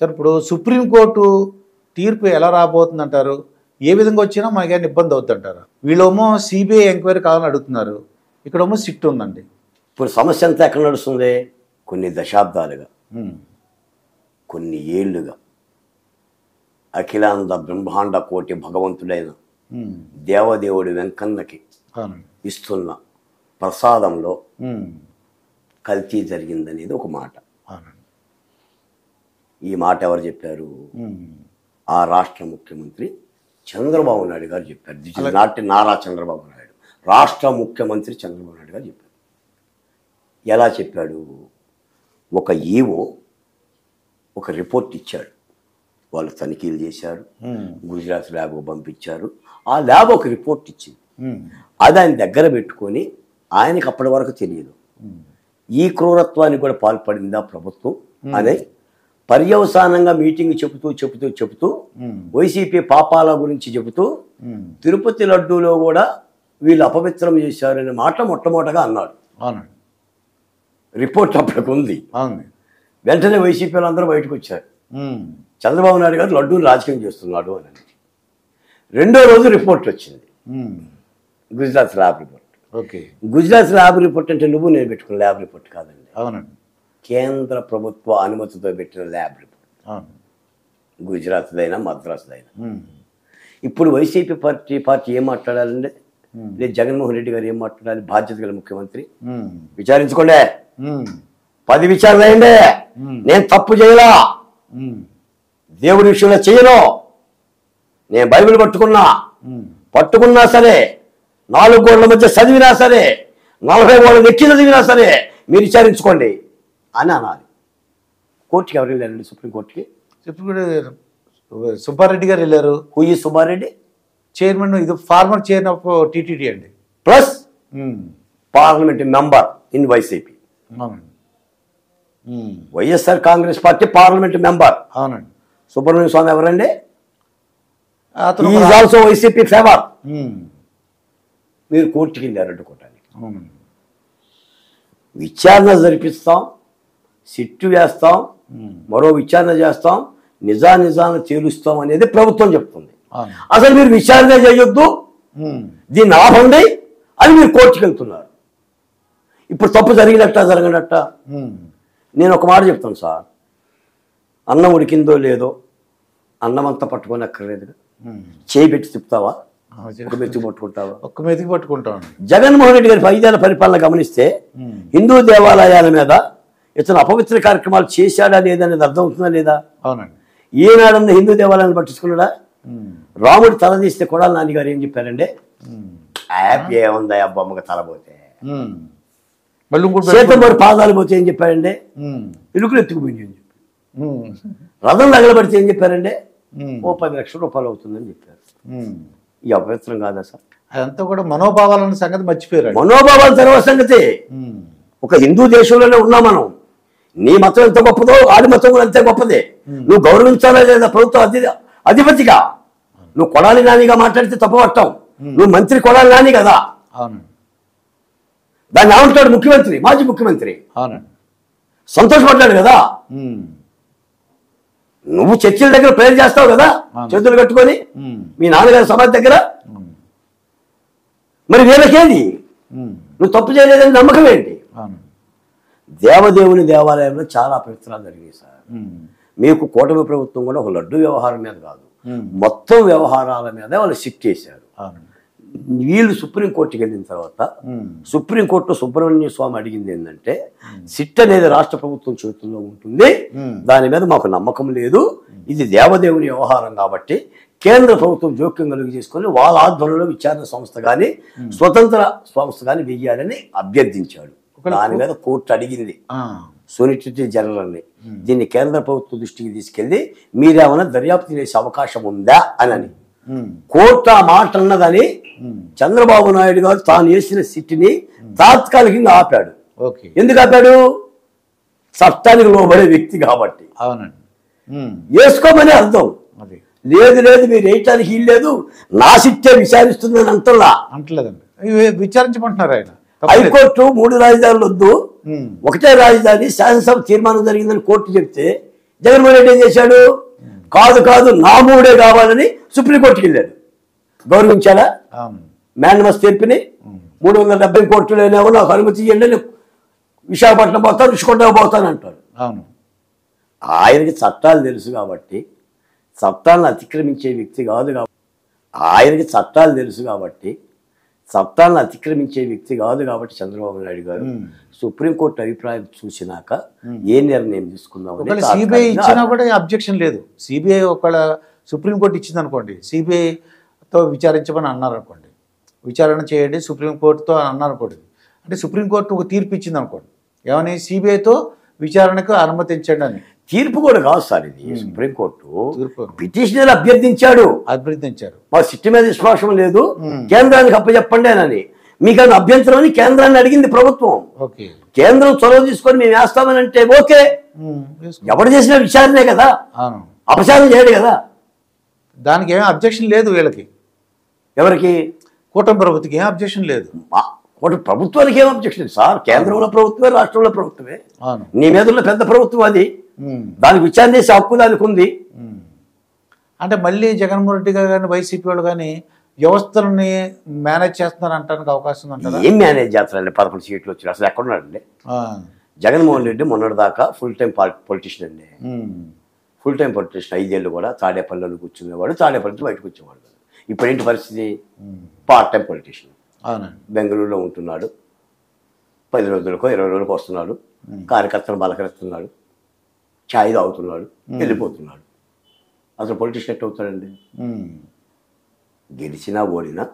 Sir ఇప్పుడు supreme court తీర్పు ఎలా రాబోతుందంటారు? ఏ విధంగా వచ్చినా మనకేమైనా ఇబ్బంది అవుతుందంటారు? వీళ్ళేమో సిబిఐ ఎంక్వైరీ కావాలని అడుగుతున్నారు, ఇక్కడేమో సిట్ ఉందండి. ఇప్పుడు సమస్య అంతా ఎక్కడ నడుస్తుంది? కొన్ని దశాబ్దాలుగా, కొన్ని ఏళ్లుగా అఖిలాండ బ్రహ్మాండ కోటి భగవంతుడైన దేవదేవుడి వెంకన్నకి ఇస్తున్న ప్రసాదంలో కల్తీ జరిగిందనేది ఒక మాట. ఈ మాట ఎవరు చెప్పారు? ఆ రాష్ట్ర ముఖ్యమంత్రి చంద్రబాబు నాయుడు గారు చెప్పారు. This is not Nara Chandrababu Naidu, రాష్ట్ర ముఖ్యమంత్రి చంద్రబాబు నాయుడు గారు చెప్పారు. ఎలా చెప్పాడు? ఒక ఈవో ఒక రిపోర్ట్ ఇచ్చాడు, వాళ్ళు తనిఖీలు చేశారు, గుజరాత్ ల్యాబ్ పంపించారు. ఆ ల్యాబ్ ఒక రిపోర్ట్ ఇచ్చింది. అది ఆయన దగ్గర పెట్టుకొని ఆయనకి అప్పటి వరకు తెలియదు ఈ క్రూరత్వానికి కూడా పాల్పడిందా ప్రభుత్వం అనే పర్యవసానంగా మీటింగ్ చెబుతూ వైసీపీ పాపాల గురించి చెబుతూ తిరుపతి లడ్డూలో కూడా వీళ్ళు అపవిత్రం చేశారనే మాట మొట్టమొదటగా అన్నాడు. రిపోర్ట్ అప్పటికి ఉంది. వెంటనే వైసీపీ వాళ్ళందరూ బయటకు వచ్చారు, చంద్రబాబు నాయుడు గారు లడ్డూని రాజకీయం చేస్తున్నాడు అని. రెండో రోజు రిపోర్ట్ వచ్చింది, Gujarat lab report. Gujarat lab report అంటే నువ్వు నేను పెట్టుకున్న ల్యాబ్ రిపోర్ట్ కాదండి, అవునండి, కేంద్ర ప్రభుత్వ అనుమతితో పెట్టిన ల్యాబ్ రిపోర్ట్. గుజరాత్దైనా మద్రాసుదైనా. ఇప్పుడు వైసీపీ పార్టీ ఏం మాట్లాడాలంటే, లేదు జగన్మోహన్ రెడ్డి గారు ఏం మాట్లాడాలి? బాధ్యత గల ముఖ్యమంత్రి, విచారించుకోండి, 10 విచారణ అయ్యండి, నేను తప్పు చేయలా, దేవుడి విషయంలో చేయను, నేను బైబిల్ పట్టుకున్నా సరే, 4 గోడల మధ్య చదివినా సరే, 40 గోడలు ఎక్కి చదివినా సరే మీరు విచారించుకోండి అని అనాలి. కోర్టుకి ఎవరు వెళ్ళారండి? సుప్రీంకోర్టుకి సుబ్బారెడ్డి గారు వెళ్ళారు. హూ ఈ సుబ్బారెడ్డి? చైర్మన్, ఇది ఫార్మర్ చైర్మన్ ఆఫ్ టీటీడీ అండి, plus parliament member in YCP. YSR Congress party parliament member. అవునండి. సుబ్రహ్మణ్య స్వామి ఎవరండి? అతను ఆల్సో వైసీపీ ఫేవర్. మీరు కోర్టుకి వెళ్ళారు అడ్డుకోవటానికి. విచారణ జరిపిస్తాం, సిట్టు వేస్తాం, మరో విచారణ చేస్తాం, నిజాలను తేలుస్తాం అనేది ప్రభుత్వం చెప్తుంది. అసలు మీరు విచారణ చేయొద్దు, దీన్ని ఆపండి అని మీరు కోర్టుకి వెళ్తున్నారు. ఇప్పుడు తప్పు జరగనట్ట. నేను ఒక మాట చెప్తాను సార్, అన్నం ఉడికిందో లేదో అన్నం అంతా పట్టుకొని అక్కర్లేదుగా, చేయి పెట్టి తిప్పుతావా? ఒక మెతికి పట్టుకుంటావా? జగన్మోహన్ రెడ్డి గారి 5 ఏళ్ల పరిపాలన గమనిస్తే హిందూ దేవాలయాల మీద ఇతను అపవిత్ర కార్యక్రమాలు చేశాడా లేదా అనేది అర్థం అవుతుందా లేదా? అవునండి. ఏనాడన్నా హిందూ దేవాలయాన్ని పట్టించుకున్నాడా? రాముడి తల తీస్తే కొడాలి నాని గారు ఏం చెప్పారండి? హ్యాపీ ఏముందా బొమ్మకు తలపోతే, చేతబడి పాదాలు పోతే ఏం చెప్పారండి? ఇరుకులు ఎత్తుకుపోయింది అని చెప్పి. రథం తగలబడితే ఏం చెప్పారండి? ఓ 10 లక్షల రూపాయలు అవుతుందని చెప్పారు. ఈ అపవిత్రం కాదా సార్? అదంతా కూడా మనోభావాలన్న సంగతి మర్చిపోయారు. మనోభావాల తర్వాత సంగతి. ఒక హిందూ దేశంలోనే ఉన్నాం మనం. నీ మతం ఎంత గొప్పదో ఆడి మతం కూడా అంతే గొప్పదే. నువ్వు గౌరవించాలా లేదా ప్రభుత్వ అధిపతిగా? నువ్వు కొడాలి నానిగా మాట్లాడితే తప్పవట్టం. నువ్వు మంత్రి కొడాలి నాని కదా, దాన్ని ఏమంటాడు ముఖ్యమంత్రి, మాజీ ముఖ్యమంత్రి, సంతోషపడ్డాడు కదా. నువ్వు చర్చిల దగ్గర ప్రేయర్ చేస్తావు కదా చేతులు కట్టుకొని మీ నాన్నగారి సమాధి దగ్గర. మరి వీళ్ళకేది? నువ్వు తప్పు చేయలేదని నమ్మకం ఏంటి? దేవదేవుని దేవాలయంలో చాలా అపవిత్రాలు జరిగాయి సార్. మీకు కూటమి ప్రభుత్వం కూడా ఒక లడ్డు వ్యవహారం మీద కాదు, మొత్తం వ్యవహారాల మీద వాళ్ళు షిఫ్ట్ చేశారు. వీళ్ళు సుప్రీంకోర్టుకి వెళ్ళిన తర్వాత సుప్రీంకోర్టులో సుబ్రహ్మణ్య స్వామి అడిగింది ఏంటంటే, సిట్ అనేది రాష్ట్ర ప్రభుత్వం చేతుల్లో ఉంటుంది, దాని మీద మాకు నమ్మకం లేదు, ఇది దేవదేవుని వ్యవహారం కాబట్టి కేంద్ర ప్రభుత్వం జోక్యం కలిగి చేసుకొని వాళ్ళ ఆధ్వర్యంలో విచారణ సంస్థ కానీ స్వతంత్ర సంస్థ కానీ వెయ్యాలని అభ్యర్థించాడు. దాని మీద కోర్టు అడిగింది సోలిసిటర్ జనరల్ని, దీన్ని కేంద్ర ప్రభుత్వ దృష్టికి తీసుకెళ్లి మీరేమైనా దర్యాప్తు చేసే అవకాశం ఉందా అని. కోర్టు ఆ మాట అన్నదని చంద్రబాబు నాయుడు గారు తాను వేసిన సిట్టిని తాత్కాలికంగా ఆపాడు. ఎందుకు ఆపాడు? చట్టానికి లోబడే వ్యక్తి కాబట్టి. వేసుకోమని అర్థం. లేదు మీరు వేయటానికి లేదు, నా సిట్టే విచారిస్తుందని అంటలేదండి, విచారించమంటున్నారు ఆయన. హైకోర్టు 3 రాజధానులు వద్దు, ఒకటే రాజధాని శాసనసభ తీర్మానం జరిగిందని కోర్టు చెప్తే జగన్మోహన్ రెడ్డి ఏం చేశాడు? కాదు నా మూడే కావాలని సుప్రీంకోర్టుకి వెళ్ళాడు. గౌరవించాడా? మ్యాన్మస్ తీర్పుని 370 కోట్లునేమో నాకు అనుమతి ఇవ్వండి, నేను విశాఖపట్నం పోతాను, రుషికొండ పోతాను అంటాడు. ఆయనకి చట్టాలు తెలుసు కాబట్టి, చట్టాలను అతిక్రమించే వ్యక్తి కాదు కాబట్టి, ఆయనకి చట్టాలు తెలుసు కాబట్టి చట్టాలను అతిక్రమించే వ్యక్తి కాదు కాబట్టి చంద్రబాబు నాయుడు గారు సుప్రీంకోర్టు అభిప్రాయం చూసినాక ఏ నిర్ణయం తీసుకుందాం. సిబిఐ ఇచ్చినా కూడా అబ్జెక్షన్ లేదు. సిబిఐ ఒకవేళ సుప్రీంకోర్టు ఇచ్చింది అనుకోండి, సిబిఐతో విచారించమని అన్నారు అనుకోండి, విచారణ చేయండి సుప్రీంకోర్టుతో అన్నారు అనుకోండి, అంటే సుప్రీంకోర్టు ఒక తీర్పు ఇచ్చింది అనుకోండి, ఏమని సిబిఐతో విచారణకు అనుమతించండి అని. తీర్పు కూడా కాదు సార్, ఇది సుప్రీంకోర్టు పిటిషనర్ అభ్యర్థించారు. మా సిట్టి మీద విశ్వాసం లేదు, కేంద్రానికి అప్పచెప్పండి అని. మీకు అది అభ్యంతరం అని కేంద్రాన్ని అడిగింది ప్రభుత్వం. కేంద్రం చొరవ తీసుకొని మేము వేస్తామని అంటే ఓకే, ఎవరు చేసిన విచారణే కదా, అపచారం చేయడు కదా, దానికి ఏమీ అబ్జెక్షన్ లేదు. వీళ్ళకి ఎవరికి? కూటమి ప్రభుత్వకి ఏం అబ్జెక్షన్ లేదు. ప్రభుత్వానికి ఏం అబ్జెక్షన్ సార్? కేంద్రంలో ప్రభుత్వమే, రాష్ట్రంలో ప్రభుత్వమే, నీ మీద ఉన్న పెద్ద ప్రభుత్వం అది, దానికి విచారణ చేసే హక్కు దానికి ఉంది. అంటే మళ్ళీ జగన్మోహన్ రెడ్డి గారు కానీ వైసీపీ వాళ్ళు కానీ వ్యవస్థలని మేనేజ్ చేస్తున్నారు అంటానికి అవకాశం ఉందంటారా? ఏం మేనేజ్ చేస్తారండి? 11 సీట్లు వచ్చి అసలు ఎక్కడున్నాడండి జగన్మోహన్ రెడ్డి? మొన్నటి దాకా ఫుల్ టైం పొలిటీషియన్ అండి, ఫుల్ టైం పొలిటీషియన్. 5 ఏళ్ళు కూడా తాడేపల్లిలో కూర్చునేవాడు, తాడేపల్లి బయటకు వచ్చేవాడు. ఇప్పుడు ఏంటి పరిస్థితి? Part time politician. బెంగళూరులో ఉంటున్నాడు, 10 రోజులకో 20 రోజులకో వస్తున్నాడు, కార్యకర్తలు బలకరిస్తున్నాడు, ఛాయ్ తాగుతున్నాడు, వెళ్ళిపోతున్నాడు. అసలు పొలిటీషియన్ ఎట్ అవుతాడండి? గెలిచినా ఓడినా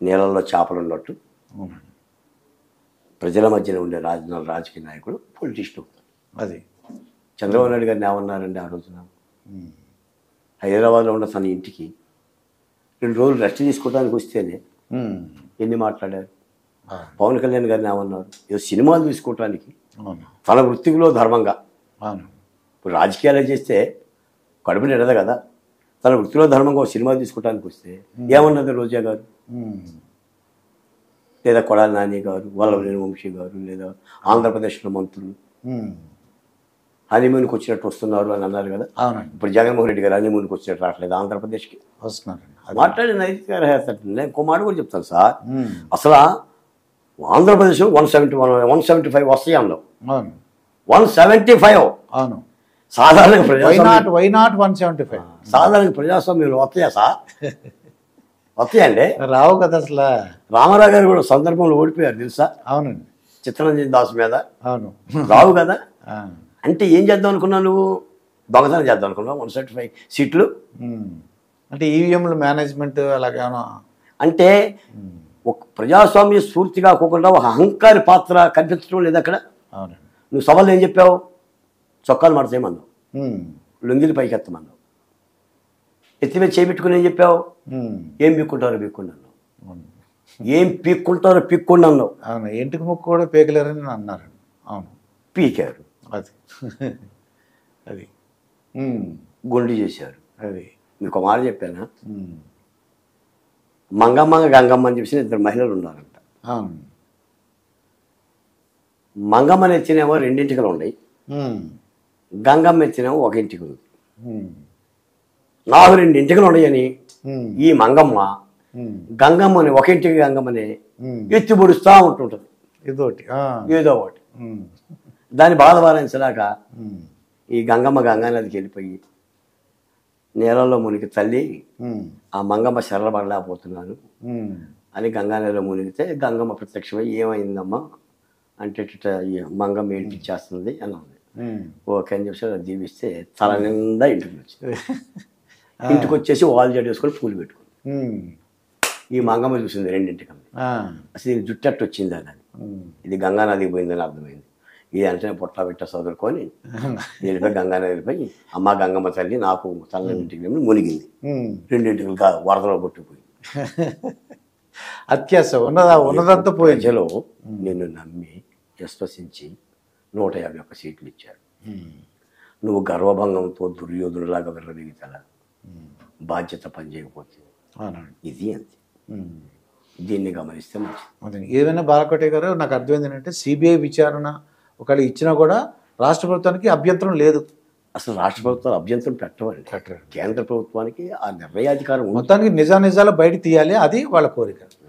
నీళ్ళల్లో చేపలు ఉన్నట్టు ప్రజల మధ్యన ఉండే రాజకీయ నాయకుడు పొలిటీషియన్ అవుతాడు. అది చంద్రబాబు నాయుడు గారిని ఏమన్నారండి ఆ రోజున? హైదరాబాద్లో ఉన్న తన ఇంటికి 2 రోజులు రెస్ట్ తీసుకోవడానికి వస్తేనే ఎన్ని మాట్లాడారు? పవన్ కళ్యాణ్ గారిని ఏమన్నారు? ఏదో సినిమాలు తీసుకోవటానికి తన వృత్తిలో ధర్మంగా, ఇప్పుడు రాజకీయాలు చేస్తే కడుపు నిండదు కదా, తన వృత్తిలో ధర్మంగా ఒక సినిమా తీసుకోవడానికి వస్తే ఏమన్నది రోజా గారు, లేదా కొడాలి నాని గారు, వల్లభనేని వంశీ గారు, లేదా ఆంధ్రప్రదేశ్లో మంత్రులు హనీమూన్కి వచ్చినట్టు వస్తున్నారు అని అన్నారు కదా. ఇప్పుడు జగన్మోహన్ రెడ్డి గారు హనీమూన్కి వచ్చినట్టు రావట్లేదు, ఆంధ్రప్రదేశ్కి వస్తున్నారు. మాట్లాడిన నేను ఇంకో మాట కూడా చెప్తాను సార్. అసలు ఆంధ్రప్రదేశ్లో 175 వస్తాయి, అందులో 175 సాధారణంగా ప్రజాస్వామ్యంలో వస్తాయా సార్? వస్తాయండి, రావు కదా. అసలు రామారావు గారు కూడా సందర్భంలో ఓడిపోయారు తెలుసా? అవునండి, చిత్తరంజన్ దాస్ మీద. అవును, రావు కదా. అంటే ఏం చేద్దాం అనుకున్నావు నువ్వు? దొంగతనం చేద్దాం అనుకున్నావు 175 సీట్లు. అంటే ఈవీఎంల మేనేజ్మెంట్ అలాగేనా? అంటే ఒక ప్రజాస్వామ్య స్ఫూర్తి కాకుండా ఒక అహంకారి పాత్ర కనిపించడం లేదు అక్కడ. నువ్వు సవాళ్ళు ఏం చెప్పావు? చొక్కాలు మడచేయమన్నావు, లొంగిలు పైకి ఎత్తమన్నావు, ఎత్తి మీద చేపెట్టుకుని ఏం చెప్పావు? ఏం పీక్కుంటారో పీక్కుండా అన్నావు, ఏం పీక్కుంటారో పీక్కుండా అన్నావు. అవును, ఇంటికి ముక్కు కూడా పీకలేరని అన్నారు. అవును, పీకారు. అది అది గుండి చేశారు. అది మీకు మాట చెప్పానా? మంగమ్మ గంగమ్మ అని చెప్పేసి 2 మహిళలు ఉన్నారంట. మంగమ్మ ఎత్తినేమో 2 ఇంటికలు ఉన్నాయి, గంగమ్మ ఎత్తినేమో 1 ఇంటికి ఉంది. నాకు 2 ఇంటికలు ఉన్నాయని ఈ మంగమ్మ గంగమ్మని 1 ఇంటికి గంగమ్మని ఎత్తి పొడుస్తూ ఉంటుంటుంది, ఏదో ఒకటి. దాన్ని బాధ భరించడాక ఈ గంగమ్మ గంగా నదికి వెళ్ళిపోయి నీళ్ళలో మునిగి తల్లి ఆ మంగమ్మ శరబడలేకపోతున్నాను అని గంగానదిలో మునిగితే గంగమ్మ ప్రత్యక్షమై ఏమైందమ్మా అంటే మంగమ్మ ఏంటి చేస్తుంది అని ఉంది. ఓకే అని చెప్పి అది దీవిస్తే తల నిండా ఇంటికి వచ్చింది. ఇంటికి వచ్చేసి వాల్ జడ వేసుకొని పూలు పెట్టుకుంది. ఈ మంగమ్మ చూసింది 2 ఇంటికమ్మ, అసలు ఇది జుట్టట్టు వచ్చింది అని. ఇది గంగానదికి పోయిందని అర్థమైంది. ఇది అంటే పొట్ట పెట్ట చదువుకొని వెళ్ళిపోయి గంగానది వెళ్ళిపోయి అమ్మ గంగమ్మ తల్లి నాకు తల ఇంటికి మునిగింది. 2 ఇంటికి వరదలో కొట్టుకుపోయింది. అత్యాస ఉన్నదంతా ప్రజలు నిన్ను నమ్మి విశ్వసించి 151 సీట్లు ఇచ్చారు. నువ్వు గర్వభంగంతో దుర్యోధుడిలాగా వెళ్ళగలుగుతా బాధ్యత పనిచేయకపోతే ఇది అంతే. దీన్ని గమనిస్తే మంచిది. ఏదైనా బాలకోటే గారు నాకు అర్థమైంది ఏంటంటే సిబిఐ విచారణ ఒకవేళ ఇచ్చినా కూడా రాష్ట్ర ప్రభుత్వానికి అభ్యంతరం లేదు. అసలు రాష్ట్ర ప్రభుత్వాలు అభ్యంతరం పెట్టవండి. కేంద్ర ప్రభుత్వానికి ఆ నిర్ణయాధికారం ఉంది. మొత్తానికి నిజాలు బయట తీయాలి, అది వాళ్ళ కోరిక.